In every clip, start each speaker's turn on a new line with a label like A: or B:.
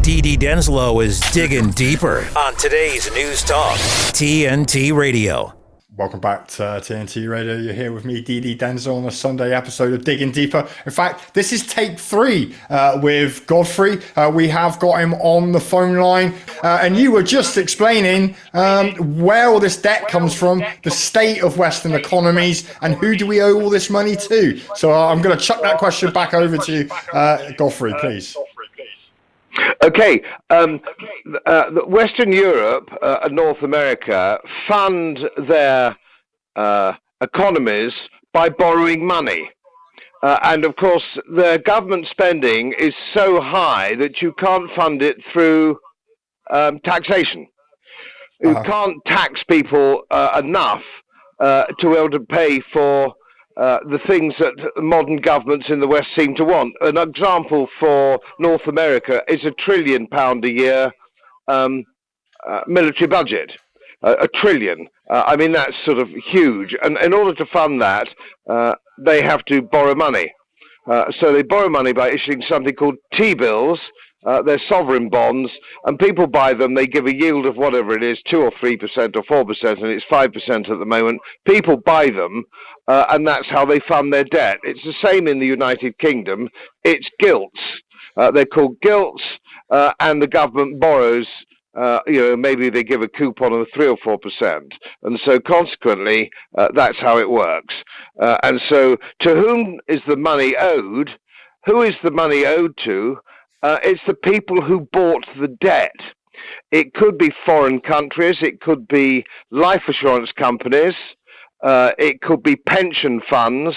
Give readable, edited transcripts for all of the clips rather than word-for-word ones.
A: Denslow is digging deeper on today's News Talk, TNT Radio.
B: Welcome back to TNT Radio. You're here with me, Denslow, on a Sunday episode of Digging Deeper. In fact, this is take 3 with Godfrey. We have got him on the phone line. And you were just explaining where all this debt comes from, the state of Western economies, and who do we owe all this money to? So I'm going to chuck that question back over to you, Godfrey, please.
C: Okay, Western Europe and North America fund their economies by borrowing money. And of course, their government spending is so high that you can't fund it through taxation. You can't tax people enough to be able to pay for the things that modern governments in the West seem to want. An example for North America is £1 trillion a year military budget. $1 trillion. I mean, that's sort of huge. And in order to fund that, they have to borrow money. So they borrow money by issuing something called T-bills. They're sovereign bonds, and people buy them. They give a yield of whatever it is, 2 or 3% or 4%, and it's 5% at the moment. People buy them, and that's how they fund their debt. It's the same in the United Kingdom. It's gilts. They're called gilts, and the government borrows. Maybe they give a coupon of 3 or 4%, and so consequently, that's how it works. And so, to whom is the money owed? Who is the money owed to? It's the people who bought the debt. It could be foreign countries, it could be life assurance companies, it could be pension funds,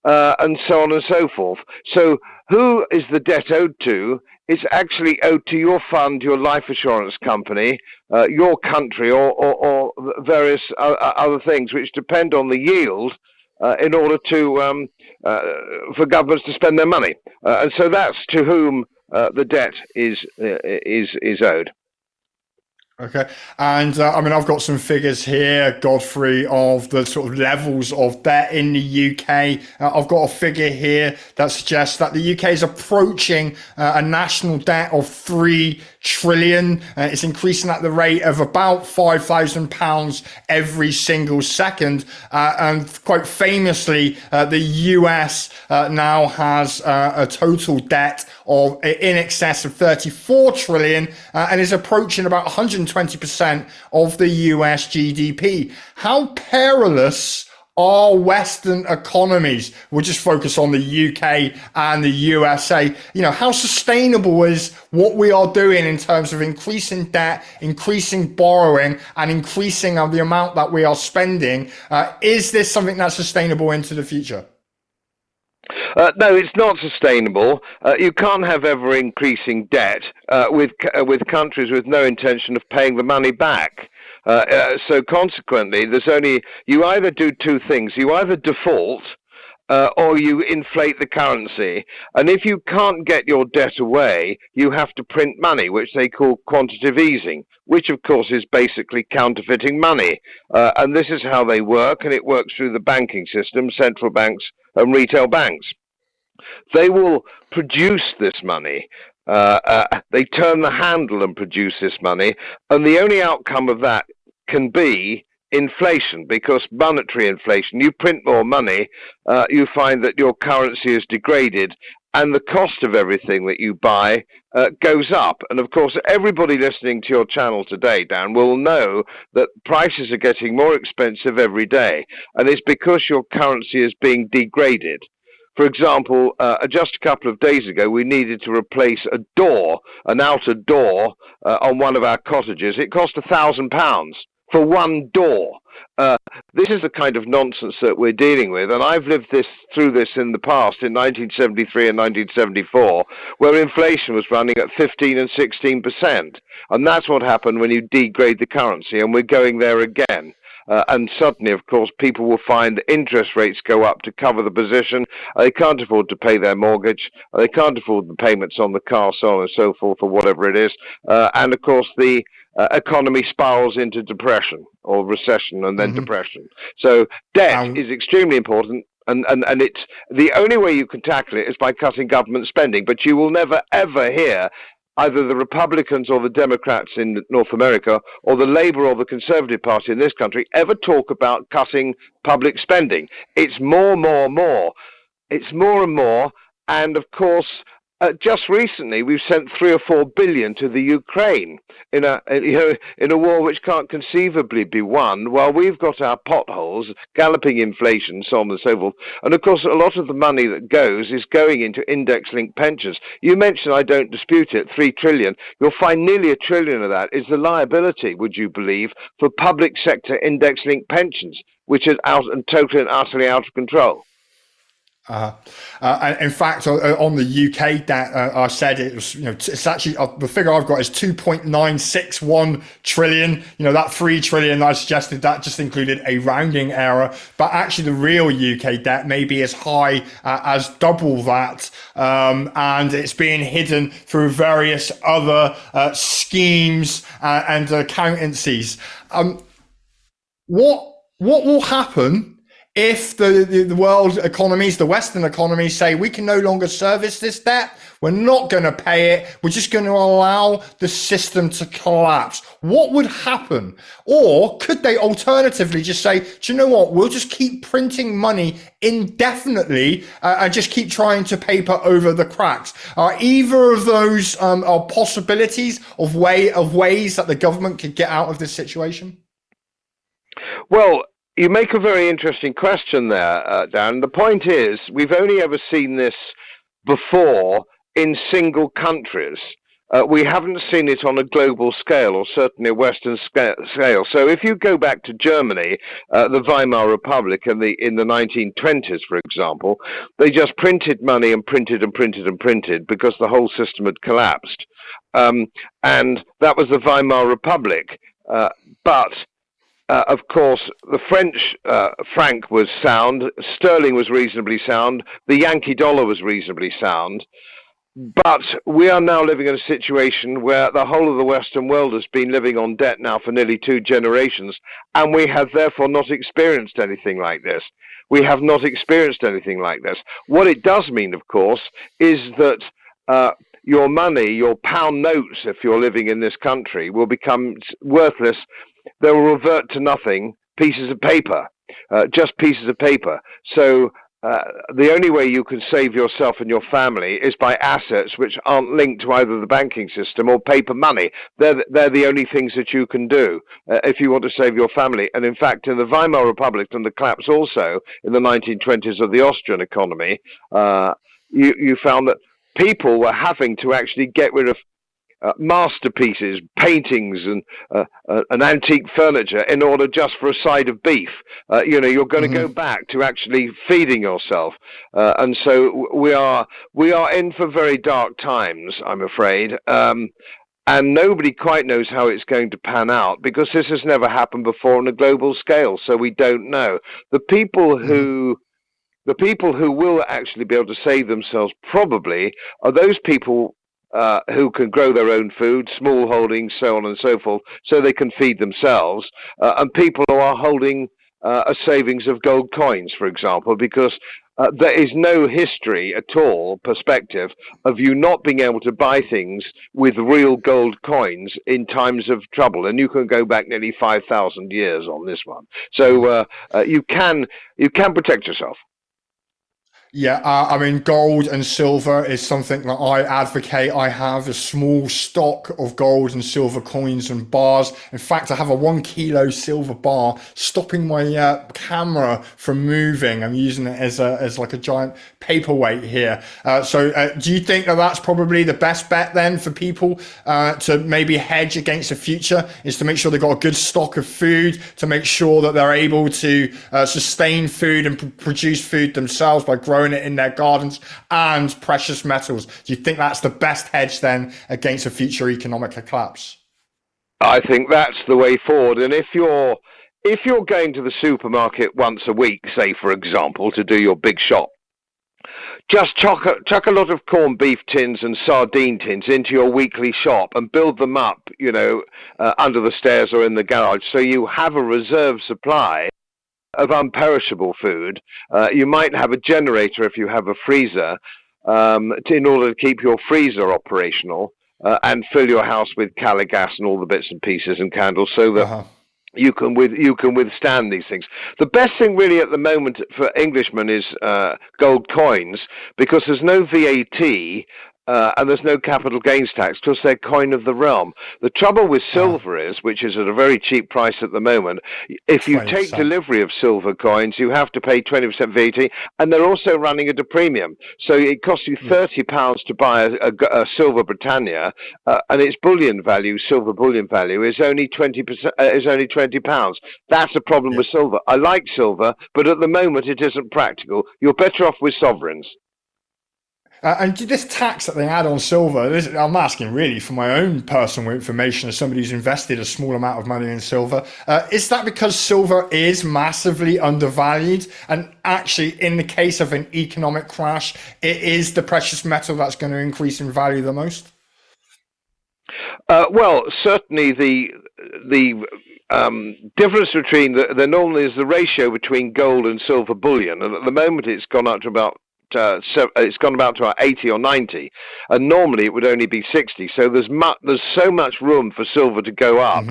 C: and so on and so forth. So who is the debt owed to? It's actually owed to your fund, your life assurance company, your country, or various other things which depend on the yield in order to for governments to spend their money. And so that's to whom the debt is owed.
B: Okay, and I've got some figures here, Godfrey, of the sort of levels of debt in the UK. I've got a figure here that suggests that the UK is approaching a national debt of 3 trillion. It's increasing at the rate of about £5,000 every single second. And quite famously, the US now has a total debt of in excess of 34 trillion and is approaching about 120% of the US GDP. How perilous are Western economies? We'll just focus on the UK and the USA. How sustainable is what we are doing in terms of increasing debt, increasing borrowing, and increasing the amount that we are spending? Is this something that's sustainable into the future?
C: No, it's not sustainable. You can't have ever increasing debt with countries with no intention of paying the money back. So consequently, you either do two things. You either default or you inflate the currency. And if you can't get your debt away, you have to print money, which they call quantitative easing, which of course is basically counterfeiting money. And this is how they work, and it works through the banking system, central banks and retail banks. They will produce this money. They turn the handle and produce this money, and the only outcome of that can be inflation, because monetary inflation, you print more money, you find that your currency is degraded, and the cost of everything that you buy goes up. And of course, everybody listening to your channel today, Dan, will know that prices are getting more expensive every day, and it's because your currency is being degraded. For example, just a couple of days ago, we needed to replace a door, an outer door, on one of our cottages. It cost £1,000 for one door. This is the kind of nonsense that we're dealing with, and I've lived through this in the past, in 1973 and 1974, where inflation was running at 15 and 16%. And that's what happened when you degrade the currency, and we're going there again. And suddenly, of course, people will find interest rates go up to cover the position. They can't afford to pay their mortgage. They can't afford the payments on the car, so on and so forth, or whatever it is. And of course, the economy spirals into depression or recession and then depression. So debt is extremely important. And it's the only way you can tackle it is by cutting government spending. But you will never, ever hear either the Republicans or the Democrats in North America, or the Labour or the Conservative Party in this country, ever talk about cutting public spending. It's more. It's more and more. And of course, just recently, we've sent 3 or 4 billion to the Ukraine in a war which can't conceivably be won, while we've got our potholes, galloping inflation, so on and so forth. And of course, a lot of the money that goes is going into index-linked pensions. You mentioned, I don't dispute it, 3 trillion. You'll find nearly 1 trillion of that is the liability, would you believe, for public sector index-linked pensions, which is out and totally and utterly out of control.
B: And in fact, on the UK debt, I said it was, it's actually, the figure I've got is 2.961 trillion. That 3 trillion I suggested, that just included a rounding error, but actually the real UK debt may be as high as double that. And it's being hidden through various other schemes and accountancies. What will happen if the world economies, the Western economies, say we can no longer service this debt, we're not going to pay it, we're just going to allow the system to collapse? What would happen? Or could they alternatively just say, do you know what, we'll just keep printing money indefinitely and just keep trying to paper over the cracks? Are either of those are possibilities of ways that the government could get out of this situation?
C: Well, you make a very interesting question there, Dan. The point is, we've only ever seen this before in single countries. We haven't seen it on a global scale, or certainly a Western scale. So if you go back to Germany, the Weimar Republic in the 1920s, for example, they just printed money and printed and printed and printed because the whole system had collapsed. And that was the Weimar Republic. Of course, the French franc was sound, sterling was reasonably sound, the Yankee dollar was reasonably sound, but we are now living in a situation where the whole of the Western world has been living on debt now for nearly 2 generations, and we have therefore not experienced anything like this. We have not experienced anything like this. What it does mean, of course, is that your money, your pound notes, if you're living in this country, will become worthless. They will revert to nothing, pieces of paper, just pieces of paper. So the only way you can save yourself and your family is by assets which aren't linked to either the banking system or paper money. They're the only things that you can do if you want to save your family. And in fact, in the Weimar Republic and the collapse also in the 1920s of the Austrian economy, you found that people were having to actually get rid of masterpieces, paintings, and antique furniture in order just for a side of beef. You're going to go back to actually feeding yourself, and so we are in for very dark times, I'm afraid. And nobody quite knows how it's going to pan out because this has never happened before on a global scale. So we don't know. The people who will actually be able to save themselves probably are those people who can grow their own food, small holdings, so on and so forth, so they can feed themselves, and people who are holding a savings of gold coins, for example, because there is no history at all, perspective, of you not being able to buy things with real gold coins in times of trouble. And you can go back nearly 5,000 years on this one. So you can protect yourself.
B: Yeah, gold and silver is something that I advocate. I have a small stock of gold and silver coins and bars. In fact, I have a 1 kilo silver bar stopping my camera from moving. I'm using it as like a giant paperweight here. So do you think that that's probably the best bet then for people to maybe hedge against the future, is to make sure they've got a good stock of food, to make sure that they're able to sustain food and produce food themselves by growing it in their gardens, and precious metals? Do you think that's the best hedge then against a future economic collapse?
C: I think that's the way forward. And if you're going to the supermarket once a week, say for example, to do your big shop, just chuck a lot of corned beef tins and sardine tins into your weekly shop and build them up, under the stairs or in the garage, so you have a reserve supply of unperishable food. You might have a generator if you have a freezer, in order to keep your freezer operational. and fill your house with caligas and all the bits and pieces and candles, so that
B: Uh-huh.
C: you can withstand these things. The best thing really at the moment for Englishmen is gold coins, because there's no VAT. And there's no capital gains tax because they're coin of the realm. The trouble with silver is, which is at a very cheap price at the moment, if you take
B: 20%.
C: delivery of silver coins, you have to pay 20% VAT, and they're also running at a premium. So it costs you £30 to buy a silver Britannia, and its bullion value, silver bullion value, is only 20%. Is only £20. That's a problem with silver. I like silver, but at the moment it isn't practical. You're better off with sovereigns.
B: And this tax that they add on silver, I'm asking really for my own personal information as somebody who's invested a small amount of money in silver. Is that because silver is massively undervalued? And actually, in the case of an economic crash, it is the precious metal that's going to increase in value the most?
C: Well, certainly the difference between the normally is the ratio between gold and silver bullion, and at the moment it's gone up to about it's gone about to 80 or 90, and normally it would only be 60. So there's so much room for silver to go up.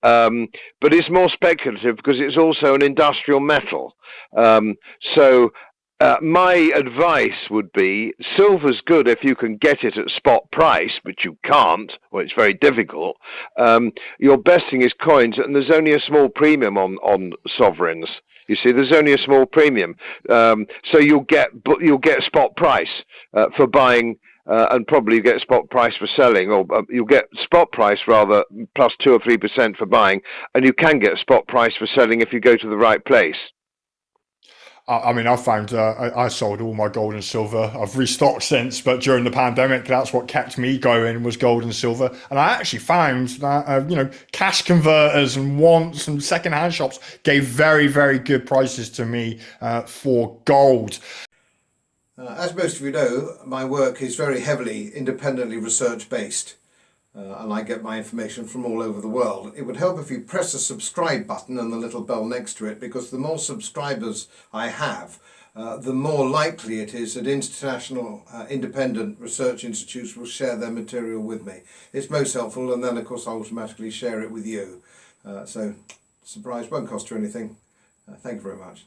C: But it's more speculative because it's also an industrial metal. My advice would be silver's good if you can get it at spot price, but you can't, or it's very difficult. Your best thing is coins, and there's only a small premium on sovereigns. You see, there's only a small premium, so you'll get spot price for buying, and probably you get spot price for selling, or you'll get spot price rather plus 2 or 3% for buying, and you can get spot price for selling if you go to the right place.
B: I mean, I found I sold all my gold and silver. I've restocked since, but during the pandemic, that's what kept me going was gold and silver. And I actually found that cash converters and wants and secondhand shops gave very, very good prices to me for gold.
D: As most of you know, my work is very heavily independently research based. And I get my information from all over the world. It would help if you press the subscribe button and the little bell next to it, because the more subscribers I have, the more likely it is that international independent research institutes will share their material with me. It's most helpful, and then of course I automatically share it with you. So, surprise, won't cost you anything. Thank you very much.